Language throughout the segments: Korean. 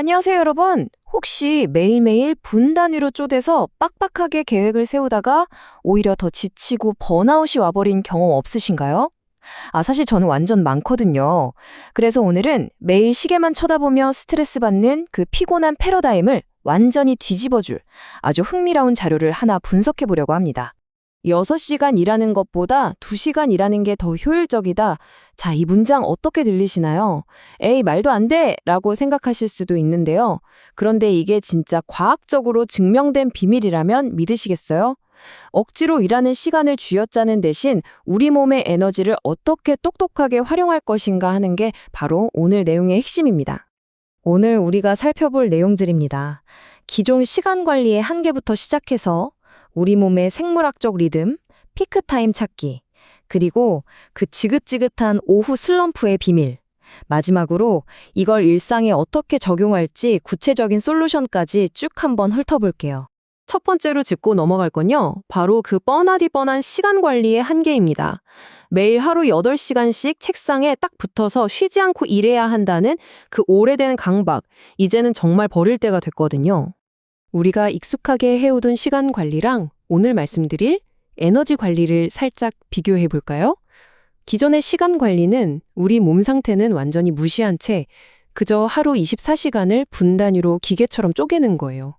안녕하세요, 여러분. 혹시 매일매일 분 단위로 쪼개서 빡빡하게 계획을 세우다가 오히려 더 지치고 번아웃이 와버린 경험 없으신가요? 사실 저는 완전 많거든요. 그래서 오늘은 매일 시계만 쳐다보며 스트레스 받는 그 피곤한 패러다임을 완전히 뒤집어줄 아주 흥미로운 자료를 하나 분석해 보려고 합니다. 6시간 일하는 것보다 2시간 일하는 게 더 효율적이다. 자, 이 문장 어떻게 들리시나요? 에이, 말도 안 돼! 라고 생각하실 수도 있는데요. 그런데 이게 진짜 과학적으로 증명된 비밀이라면 믿으시겠어요? 억지로 일하는 시간을 쥐어짜는 대신 우리 몸의 에너지를 어떻게 똑똑하게 활용할 것인가 하는 게 바로 오늘 내용의 핵심입니다. 오늘 우리가 살펴볼 내용들입니다. 기존 시간 관리의 한계부터 시작해서 우리 몸의 생물학적 리듬, 피크타임 찾기, 그리고 그 지긋지긋한 오후 슬럼프의 비밀, 마지막으로 이걸 일상에 어떻게 적용할지 구체적인 솔루션까지 쭉 한번 훑어볼게요. 첫 번째로 짚고 넘어갈 건요. 바로 그 뻔하디 뻔한 시간 관리의 한계입니다. 매일 하루 8시간씩 책상에 딱 붙어서 쉬지 않고 일해야 한다는 그 오래된 강박, 이제는 정말 버릴 때가 됐거든요. 우리가 익숙하게 해오던 시간 관리랑 오늘 말씀드릴 에너지 관리를 살짝 비교해 볼까요? 기존의 시간 관리는 우리 몸 상태는 완전히 무시한 채 그저 하루 24시간을 분 단위로 기계처럼 쪼개는 거예요.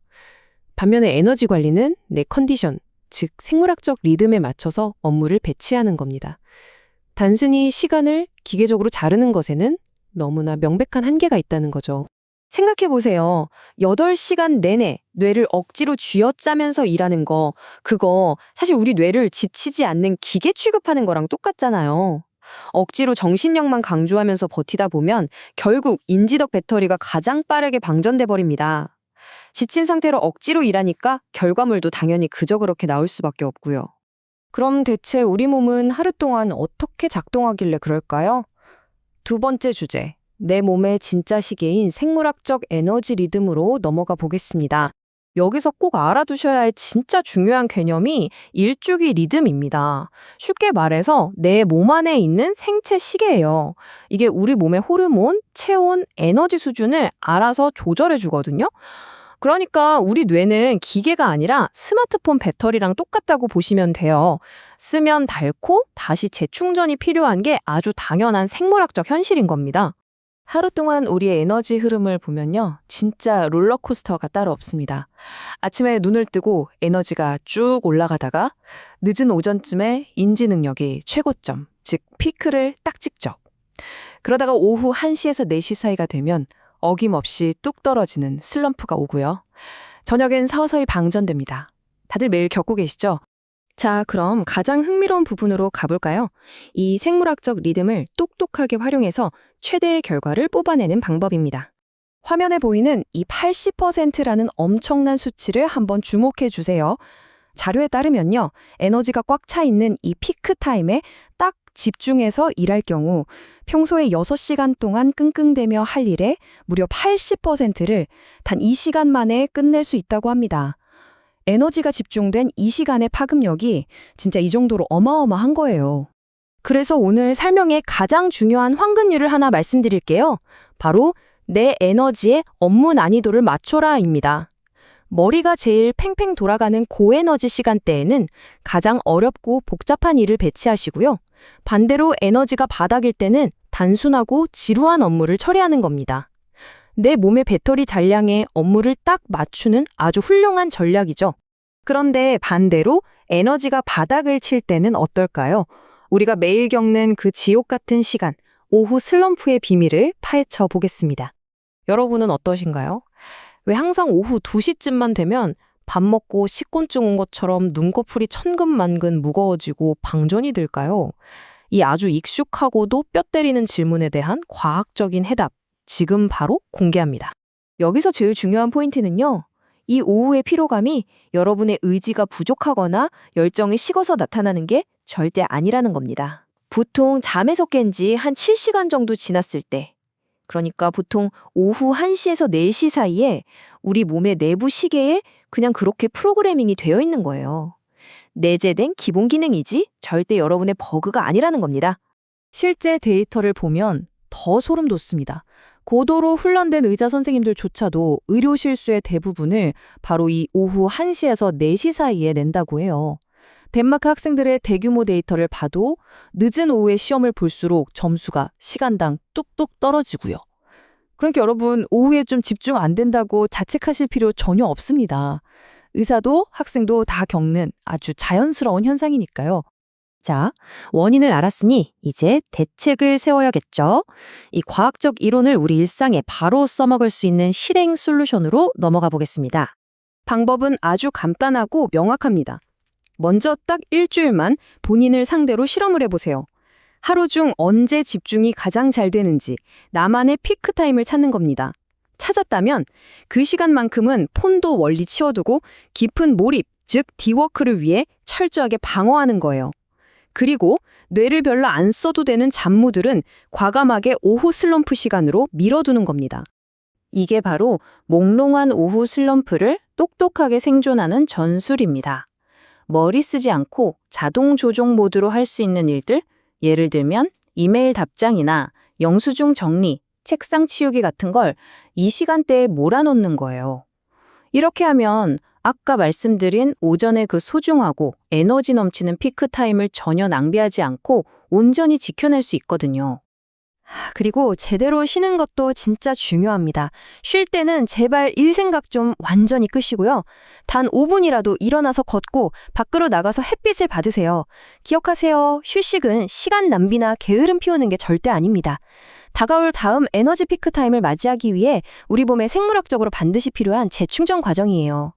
반면에 에너지 관리는 내 컨디션, 즉 생물학적 리듬에 맞춰서 업무를 배치하는 겁니다. 단순히 시간을 기계적으로 자르는 것에는 너무나 명백한 한계가 있다는 거죠. 생각해보세요. 8시간 내내 뇌를 억지로 쥐어짜면서 일하는 거, 그거 사실 우리 뇌를 지치지 않는 기계 취급하는 거랑 똑같잖아요. 억지로 정신력만 강조하면서 버티다 보면 결국 인지적 배터리가 가장 빠르게 방전돼 버립니다. 지친 상태로 억지로 일하니까 결과물도 당연히 그저 그렇게 나올 수밖에 없고요. 그럼 대체 우리 몸은 하루 동안 어떻게 작동하길래 그럴까요? 두 번째 주제, 내 몸의 진짜 시계인 생물학적 에너지 리듬으로 넘어가 보겠습니다. 여기서 꼭 알아두셔야 할 진짜 중요한 개념이 일주기 리듬입니다. 쉽게 말해서 내 몸 안에 있는 생체 시계예요. 이게 우리 몸의 호르몬, 체온, 에너지 수준을 알아서 조절해 주거든요. 그러니까 우리 뇌는 기계가 아니라 스마트폰 배터리랑 똑같다고 보시면 돼요. 쓰면 닳고 다시 재충전이 필요한 게 아주 당연한 생물학적 현실인 겁니다. 하루 동안 우리의 에너지 흐름을 보면요. 진짜 롤러코스터가 따로 없습니다. 아침에 눈을 뜨고 에너지가 쭉 올라가다가 늦은 오전쯤에 인지 능력이 최고점, 즉 피크를 딱 찍죠. 그러다가 오후 1시에서 4시 사이가 되면 어김없이 뚝 떨어지는 슬럼프가 오고요. 저녁엔 서서히 방전됩니다. 다들 매일 겪고 계시죠? 자, 그럼 가장 흥미로운 부분으로 가볼까요? 이 생물학적 리듬을 똑똑하게 활용해서 최대의 결과를 뽑아내는 방법입니다. 화면에 보이는 이 80%라는 엄청난 수치를 한번 주목해 주세요. 자료에 따르면요, 에너지가 꽉 차 있는 이 피크 타임에 딱 집중해서 일할 경우 평소에 6시간 동안 끙끙대며 할 일의 무려 80%를 단 2시간 만에 끝낼 수 있다고 합니다. 에너지가 집중된 이 시간의 파급력이 진짜 이 정도로 어마어마한 거예요. 그래서 오늘 설명의 가장 중요한 황금률을 하나 말씀드릴게요. 바로 내 에너지의 업무 난이도를 맞춰라입니다. 머리가 제일 팽팽 돌아가는 고에너지 시간대에는 가장 어렵고 복잡한 일을 배치하시고요. 반대로 에너지가 바닥일 때는 단순하고 지루한 업무를 처리하는 겁니다. 내 몸의 배터리 잔량에 업무를 딱 맞추는 아주 훌륭한 전략이죠. 그런데 반대로 에너지가 바닥을 칠 때는 어떨까요? 우리가 매일 겪는 그 지옥 같은 시간, 오후 슬럼프의 비밀을 파헤쳐 보겠습니다. 여러분은 어떠신가요? 왜 항상 오후 2시쯤만 되면 밥 먹고 식곤증 온 것처럼 눈꺼풀이 천근만근 무거워지고 방전이 들까요? 이 아주 익숙하고도 뼈 때리는 질문에 대한 과학적인 해답, 지금 바로 공개합니다. 여기서 제일 중요한 포인트는요. 이 오후의 피로감이 여러분의 의지가 부족하거나 열정이 식어서 나타나는 게 절대 아니라는 겁니다. 보통 잠에서 깬 지 한 7시간 정도 지났을 때, 그러니까 보통 오후 1시에서 4시 사이에 우리 몸의 내부 시계에 그냥 그렇게 프로그래밍이 되어 있는 거예요. 내재된 기본 기능이지 절대 여러분의 버그가 아니라는 겁니다. 실제 데이터를 보면 더 소름 돋습니다. 고도로 훈련된 의사 선생님들조차도 의료 실수의 대부분을 바로 이 오후 1시에서 4시 사이에 낸다고 해요. 덴마크 학생들의 대규모 데이터를 봐도 늦은 오후에 시험을 볼수록 점수가 시간당 뚝뚝 떨어지고요. 그러니까 여러분, 오후에 좀 집중 안 된다고 자책하실 필요 전혀 없습니다. 의사도 학생도 다 겪는 아주 자연스러운 현상이니까요. 자, 원인을 알았으니 이제 대책을 세워야겠죠. 이 과학적 이론을 우리 일상에 바로 써먹을 수 있는 실행 솔루션으로 넘어가 보겠습니다. 방법은 아주 간단하고 명확합니다. 먼저 딱 일주일만 본인을 상대로 실험을 해보세요. 하루 중 언제 집중이 가장 잘 되는지 나만의 피크 타임을 찾는 겁니다. 찾았다면 그 시간만큼은 폰도 멀리 치워두고 깊은 몰입, 즉 디워크를 위해 철저하게 방어하는 거예요. 그리고 뇌를 별로 안 써도 되는 잡무들은 과감하게 오후 슬럼프 시간으로 밀어두는 겁니다. 이게 바로 몽롱한 오후 슬럼프를 똑똑하게 생존하는 전술입니다. 머리 쓰지 않고 자동 조종 모드로 할 수 있는 일들, 예를 들면 이메일 답장이나 영수증 정리, 책상 치우기 같은 걸 이 시간대에 몰아넣는 거예요. 이렇게 하면 아까 말씀드린 오전의 그 소중하고 에너지 넘치는 피크 타임을 전혀 낭비하지 않고 온전히 지켜낼 수 있거든요. 그리고 제대로 쉬는 것도 진짜 중요합니다. 쉴 때는 제발 일 생각 좀 완전히 끄시고요. 단 5분이라도 일어나서 걷고 밖으로 나가서 햇빛을 받으세요. 기억하세요. 휴식은 시간 낭비나 게으름 피우는 게 절대 아닙니다. 다가올 다음 에너지 피크 타임을 맞이하기 위해 우리 몸에 생물학적으로 반드시 필요한 재충전 과정이에요.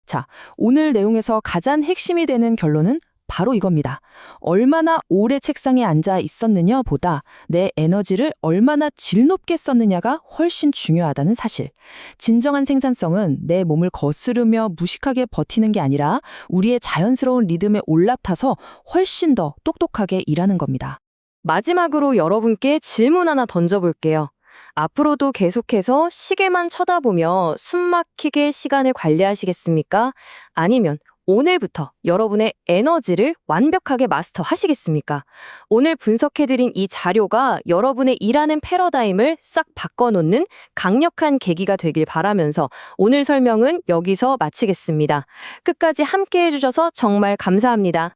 자, 오늘 내용에서 가장 핵심이 되는 결론은 바로 이겁니다. 얼마나 오래 책상에 앉아 있었느냐 보다 내 에너지를 얼마나 질 높게 썼느냐가 훨씬 중요하다는 사실. 진정한 생산성은 내 몸을 거스르며 무식하게 버티는 게 아니라 우리의 자연스러운 리듬에 올라타서 훨씬 더 똑똑하게 일하는 겁니다. 마지막으로 여러분께 질문 하나 던져볼게요. 앞으로도 계속해서 시계만 쳐다보며 숨막히게 시간을 관리하시겠습니까? 아니면 오늘부터 여러분의 에너지를 완벽하게 마스터하시겠습니까? 오늘 분석해드린 이 자료가 여러분의 일하는 패러다임을 싹 바꿔놓는 강력한 계기가 되길 바라면서 오늘 설명은 여기서 마치겠습니다. 끝까지 함께 해주셔서 정말 감사합니다.